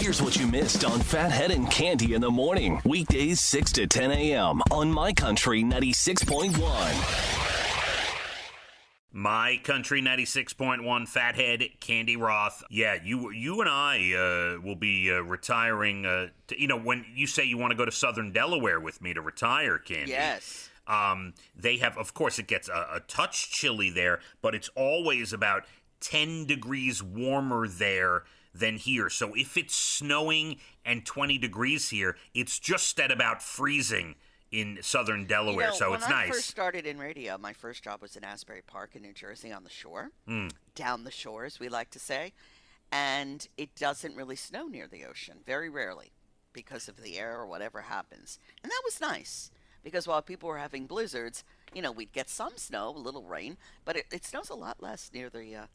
Here's what you missed on Phathead and Cande in the morning. Weekdays 6 to 10 a.m. on My Country 96.1. My Country 96.1, Phathead, Cande Roth. Yeah, you and I will be retiring. When you say you want to go to Southern Delaware with me to retire, Cande. Yes. They have, of course, it gets a touch chilly there, but it's always about 10 degrees warmer there than here. So if it's snowing and 20 degrees here, it's just at about freezing in Southern Delaware, so it's nice. When I first started in radio, my first job was in Asbury Park in New Jersey on the shore, down the shore, as we like to say, and it doesn't really snow near the ocean, very rarely, because of the air or whatever happens. And that was nice, because while people were having blizzards, we'd get some snow, a little rain, but it snows a lot less near the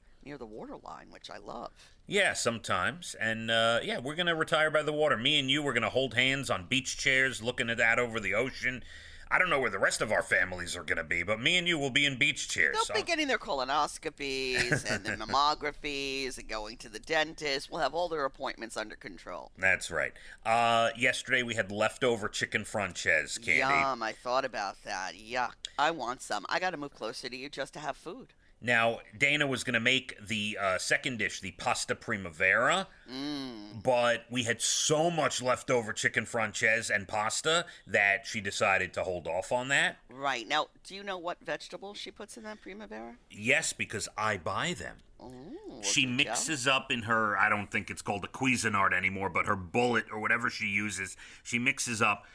water line, which I love. Yeah, sometimes. And, we're going to retire by the water. Me and you, we're going to hold hands on beach chairs, looking at that over the ocean. I don't know where the rest of our families are going to be, but me and you will be in beach chairs. They'll be getting their colonoscopies and their mammographies and going to the dentist. We'll have all their appointments under control. That's right. Yesterday we had leftover chicken franchise, Cande. Yum, I thought about that. Yuck. I want some. I got to move closer to you just to have food. Now, Dana was going to make the second dish, the pasta primavera, but we had so much leftover chicken franchise and pasta that she decided to hold off on that. Right. Now, do you know what vegetables she puts in that primavera? Yes, because I buy them. Ooh, she mixes up in her, I don't think it's called a Cuisinart anymore, but her bullet or whatever she uses, she mixes up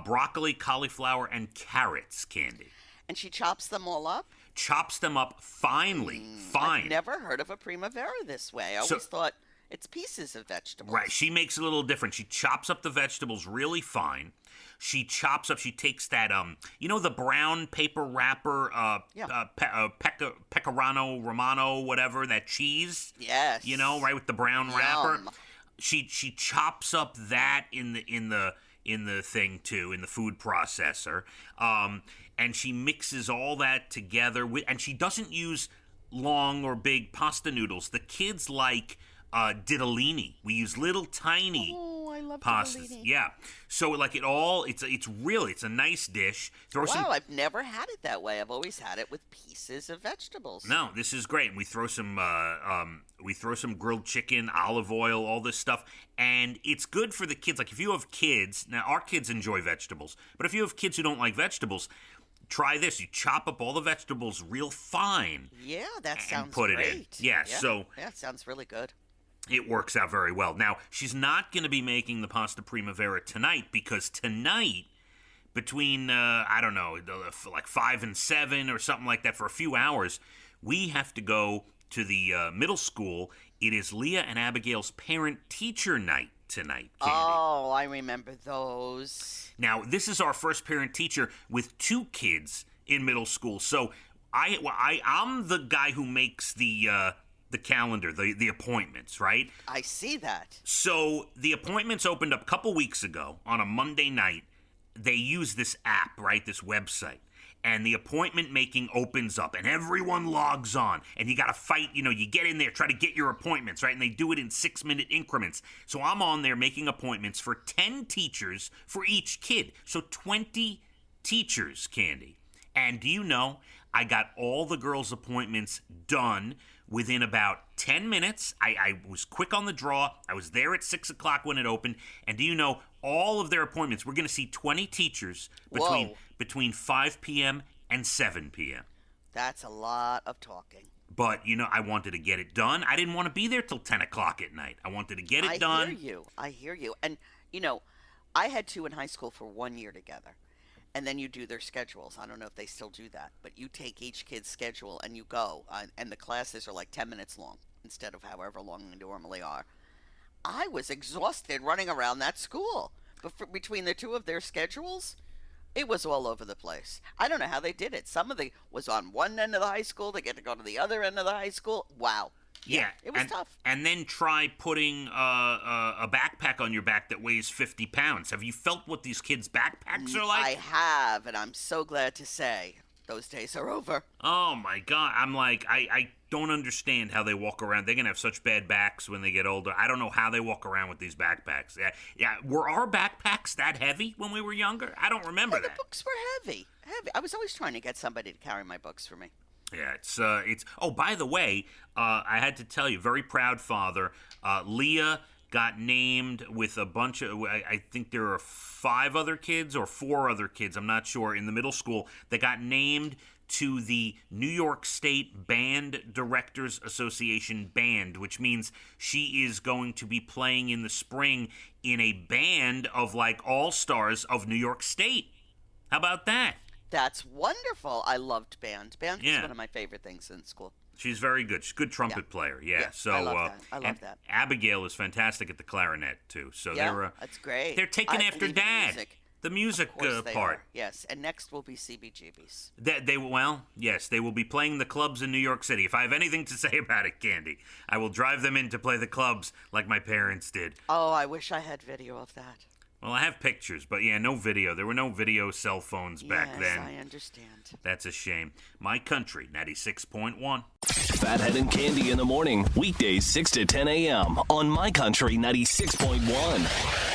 broccoli, cauliflower, and carrots, Cande. And she chops them all up? Chops them up fine. I've never heard of a primavera this way. I always thought it's pieces of vegetables. Right. She makes it a little different. She chops up the vegetables really fine. She takes that, the brown paper wrapper, pecorino romano, whatever, that cheese? Yes. Right, with the brown wrapper. She chops up that in the thing too, in the food processor. And she mixes all that together and she doesn't use long or big pasta noodles. The kids like ditalini. We use little tiny I love pastas. ditalini. Yeah. So it's a nice dish. I've never had it that way. I've always had it with pieces of vegetables. No, this is great. We throw some grilled chicken, olive oil, all this stuff, and it's good for the kids. Like if you have kids, now our kids enjoy vegetables, but if you have kids who don't like vegetables, try this. You chop up all the vegetables real fine. Yeah, that sounds great. It in. Yeah, so that sounds really good. It works out very well. Now, she's not going to be making the pasta primavera tonight because tonight, between, like 5 and 7 or something like that for a few hours, we have to go to the middle school. It is Leah and Abigail's parent-teacher night tonight, Cande. Oh, I remember those. Now, this is our first parent-teacher with 2 kids in middle school. So I'm the guy who makes the calendar, the appointments, right? I see that. So the appointments opened up a couple weeks ago on a Monday night. They use this app, right, this website. And the appointment making opens up and everyone logs on and you got to fight, you get in there, try to get your appointments, right? And they do it in 6-minute increments. So I'm on there making appointments for 10 teachers for each kid. So 20 teachers, Cande. And do you know, I got all the girls' appointments done within about 10 minutes. I was quick on the draw. I was there at 6 o'clock when it opened. And do you know, all of their appointments, we're going to see 20 teachers between 5 p.m. and 7 p.m. That's a lot of talking. But, I wanted to get it done. I didn't want to be there till 10 o'clock at night. I wanted to get it done. I hear you. And, I had 2 in high school for 1 year together. And then you do their schedules. I don't know if they still do that. But you take each kid's schedule and you go. And the classes are like 10 minutes long instead of however long they normally are. I was exhausted running around that school. But between the 2 of their schedules, it was all over the place. I don't know how they did it. Some of the was on one end of the high school. They get to go to the other end of the high school. Wow. Yeah, it was tough. And then try putting a backpack on your back that weighs 50 pounds. Have you felt what these kids' backpacks are like? I have, and I'm so glad to say Those days are over. Oh my God! I'm like, I don't understand how they walk around. They're gonna have such bad backs when they get older. I don't know how they walk around with these backpacks. Yeah. Were our backpacks that heavy when we were younger? I don't remember The that. books were heavy. I was always trying to get somebody to carry my books for me. Yeah, it's. Oh, by the way, I had to tell you, very proud father. Leah got named with a bunch of. I think there are 5 other kids or 4 other kids. I'm not sure in the middle school that got named to the New York State Band Directors Association band, which means she is going to be playing in the spring in a band of like all-stars of New York State. How about that? That's wonderful. I loved band. Band was Yeah. one of my favorite things in school. She's very good. She's a good trumpet player. Yeah. Yeah, So I love that. I love and that. Abigail is fantastic at the clarinet too. So Yeah, that's great. they're taking I after believe in Dad. music. The music Of course they part. are. Yes, and next will be CBGBs. Yes, they will be playing the clubs in New York City. If I have anything to say about it, Cande, I will drive them in to play the clubs like my parents did. Oh, I wish I had video of that. Well, I have pictures, but yeah, no video. There were no video cell phones back yes, then. I understand. That's a shame. My Country, 96.1. Phathead and Cande in the morning, weekdays 6 to 10 a.m. on My Country 96.1.